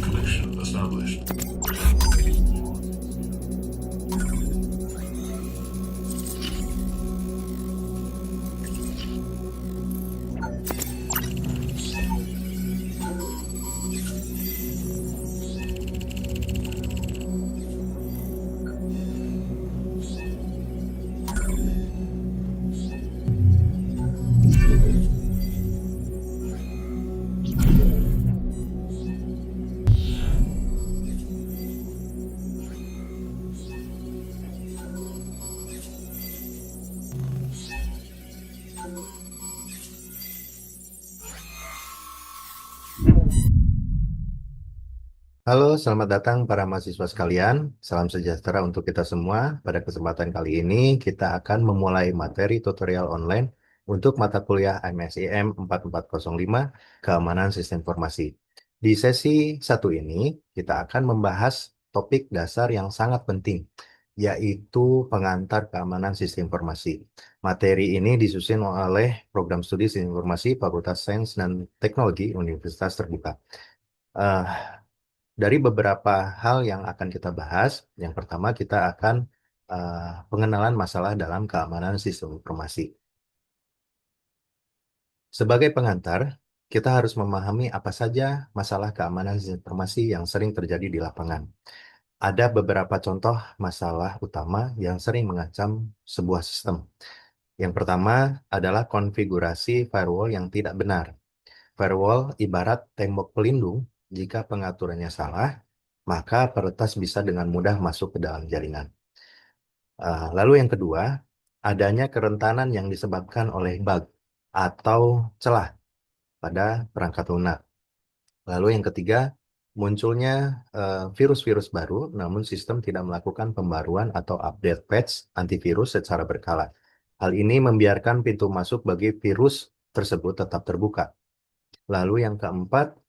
Connection established. Halo, selamat datang para mahasiswa sekalian. Salam sejahtera untuk kita semua. Pada kesempatan kali ini, kita akan memulai materi tutorial online untuk mata kuliah MSIM 4405, Keamanan Sistem Informasi. Di sesi satu ini, kita akan membahas topik dasar yang sangat penting, yaitu pengantar keamanan sistem informasi. Materi ini disusun oleh Program Studi Sistem Informasi Fakultas Sains dan Teknologi Universitas Terbuka. Eh, dari beberapa hal yang akan kita bahas, yang pertama kita akan pengenalan masalah dalam keamanan sistem informasi. Sebagai pengantar, kita harus memahami apa saja masalah keamanan sistem informasi yang sering terjadi di lapangan. Ada beberapa contoh masalah utama yang sering mengancam sebuah sistem. Yang pertama adalah konfigurasi firewall yang tidak benar. Firewall ibarat tembok pelindung. Jika pengaturannya salah, maka peretas bisa dengan mudah masuk ke dalam jaringan. Lalu yang kedua, adanya kerentanan yang disebabkan oleh bug atau celah pada perangkat lunak. Lalu yang ketiga, munculnya virus-virus baru, namun sistem tidak melakukan pembaruan atau update patch antivirus secara berkala. Hal ini membiarkan pintu masuk bagi virus tersebut tetap terbuka. Lalu yang keempat,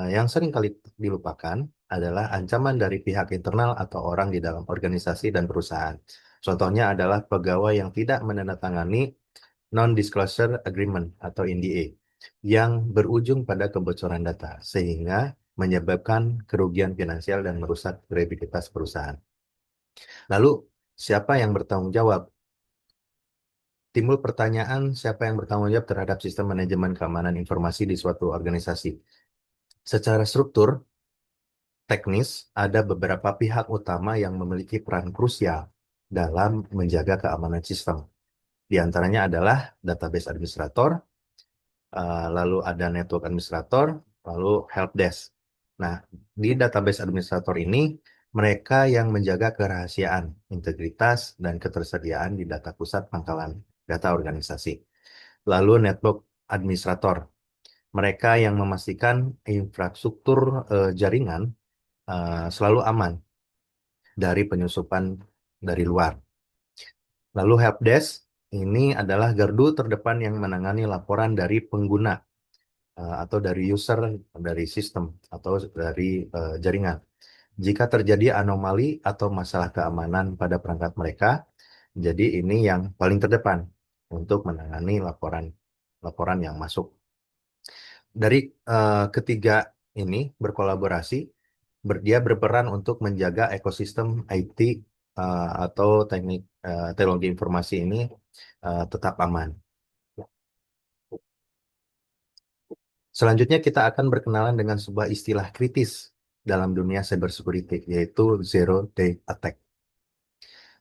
yang sering kali dilupakan adalah ancaman dari pihak internal atau orang di dalam organisasi dan perusahaan. Contohnya adalah pegawai yang tidak menandatangani Non-Disclosure Agreement atau NDA yang berujung pada kebocoran data sehingga menyebabkan kerugian finansial dan merusak kredibilitas perusahaan. Lalu, siapa yang bertanggung jawab? Timbul pertanyaan siapa yang bertanggung jawab terhadap sistem manajemen keamanan informasi di suatu organisasi. Secara struktur, teknis, ada beberapa pihak utama yang memiliki peran krusial dalam menjaga keamanan sistem. Di antaranya adalah database administrator, lalu ada network administrator, lalu helpdesk. Nah, di database administrator ini, mereka yang menjaga kerahasiaan, integritas, dan ketersediaan di data pusat pangkalan data organisasi. Lalu network administrator, mereka yang memastikan infrastruktur jaringan selalu aman dari penyusupan dari luar. Lalu helpdesk ini adalah gardu terdepan yang menangani laporan dari pengguna atau dari user dari sistem atau dari jaringan. Jika terjadi anomali atau masalah keamanan pada perangkat mereka, jadi ini yang paling terdepan untuk menangani laporan yang masuk. Dari ketiga ini berkolaborasi, dia berperan untuk menjaga ekosistem IT atau teknologi informasi ini tetap aman. Selanjutnya kita akan berkenalan dengan sebuah istilah kritis dalam dunia cybersecurity, yaitu Zero Day Attack.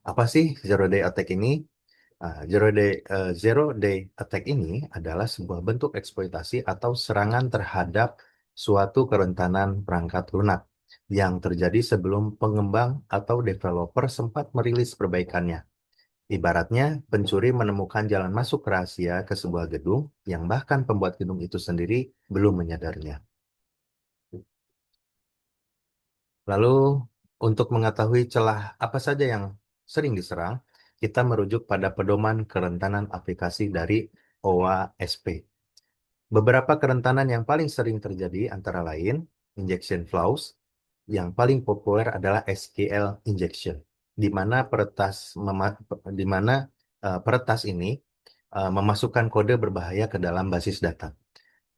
Apa sih Zero Day Attack ini? Zero Day Attack ini adalah sebuah bentuk eksploitasi atau serangan terhadap suatu kerentanan perangkat lunak yang terjadi sebelum pengembang atau developer sempat merilis perbaikannya. Ibaratnya, pencuri menemukan jalan masuk rahasia ke sebuah gedung yang bahkan pembuat gedung itu sendiri belum menyadarinya. Lalu, untuk mengetahui celah apa saja yang sering diserang, kita merujuk pada pedoman kerentanan aplikasi dari OWASP. Beberapa kerentanan yang paling sering terjadi antara lain injection flaws, yang paling populer adalah SQL injection. di mana di mana peretas ini memasukkan kode berbahaya ke dalam basis data.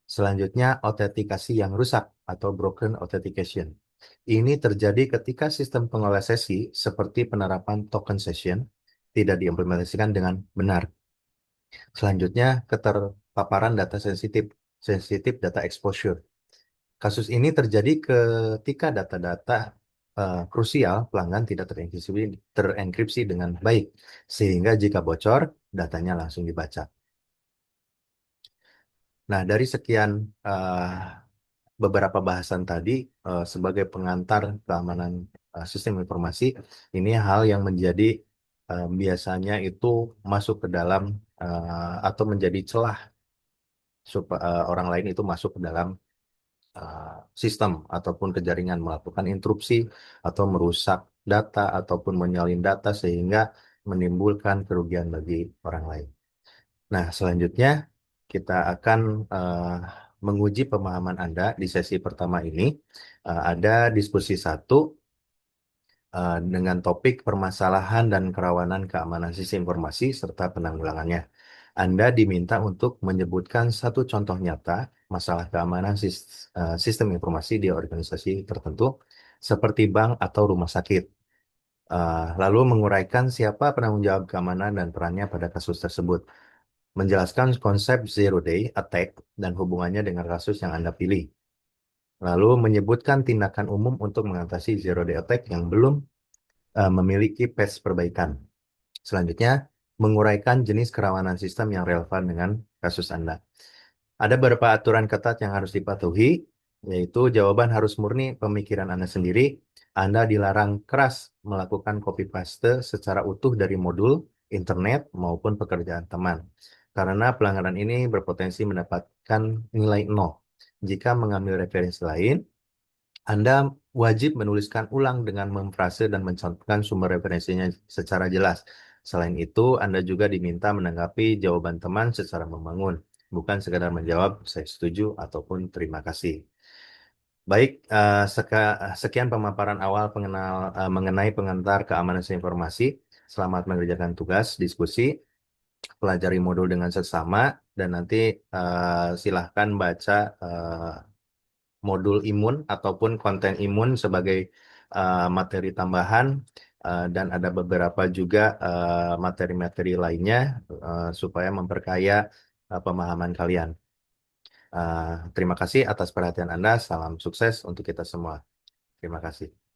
Selanjutnya, autentikasi yang rusak atau broken authentication. Ini terjadi ketika sistem pengolah sesi seperti penerapan token session tidak diimplementasikan dengan benar. Selanjutnya, keterpaparan data sensitif, sensitif data exposure. Kasus ini terjadi ketika data-data krusial pelanggan tidak terenkripsi dengan baik, sehingga jika bocor, datanya langsung dibaca. Nah, dari sekian beberapa bahasan tadi sebagai pengantar keamanan sistem informasi, ini hal yang menjadi biasanya itu masuk ke dalam atau menjadi celah supaya orang lain itu masuk ke dalam uh, sistem ataupun ke jaringan melakukan interupsi atau merusak data ataupun menyalin data sehingga menimbulkan kerugian bagi orang lain. Nah, selanjutnya kita akan menguji pemahaman Anda di sesi pertama ini. Ada diskusi satu dengan topik permasalahan dan kerawanan keamanan sistem informasi serta penanggulangannya. Anda diminta untuk menyebutkan satu contoh nyata masalah keamanan sistem informasi di organisasi tertentu, seperti bank atau rumah sakit. Lalu menguraikan siapa penanggung jawab keamanan dan perannya pada kasus tersebut. Menjelaskan konsep zero day attack dan hubungannya dengan kasus yang Anda pilih. Lalu menyebutkan tindakan umum untuk mengatasi zero day attack yang belum memiliki patch perbaikan. Selanjutnya, menguraikan jenis kerawanan sistem yang relevan dengan kasus Anda. Ada beberapa aturan ketat yang harus dipatuhi, yaitu jawaban harus murni pemikiran Anda sendiri. Anda dilarang keras melakukan copy paste secara utuh dari modul, internet, maupun pekerjaan teman. Karena pelanggaran ini berpotensi mendapatkan nilai 0. Jika mengambil referensi lain, Anda wajib menuliskan ulang dengan memfrase dan mencontohkan sumber referensinya secara jelas. Selain itu, Anda juga diminta menanggapi jawaban teman secara membangun, bukan sekadar menjawab saya setuju ataupun terima kasih. Baik, sekian pemaparan awal mengenai pengantar keamanan informasi. Selamat mengerjakan tugas diskusi, pelajari modul dengan seksama, dan nanti silahkan baca modul imun ataupun konten imun sebagai materi tambahan, dan ada beberapa juga materi-materi lainnya supaya memperkaya pemahaman kalian. Terima kasih atas perhatian Anda. Salam sukses untuk kita semua. Terima kasih.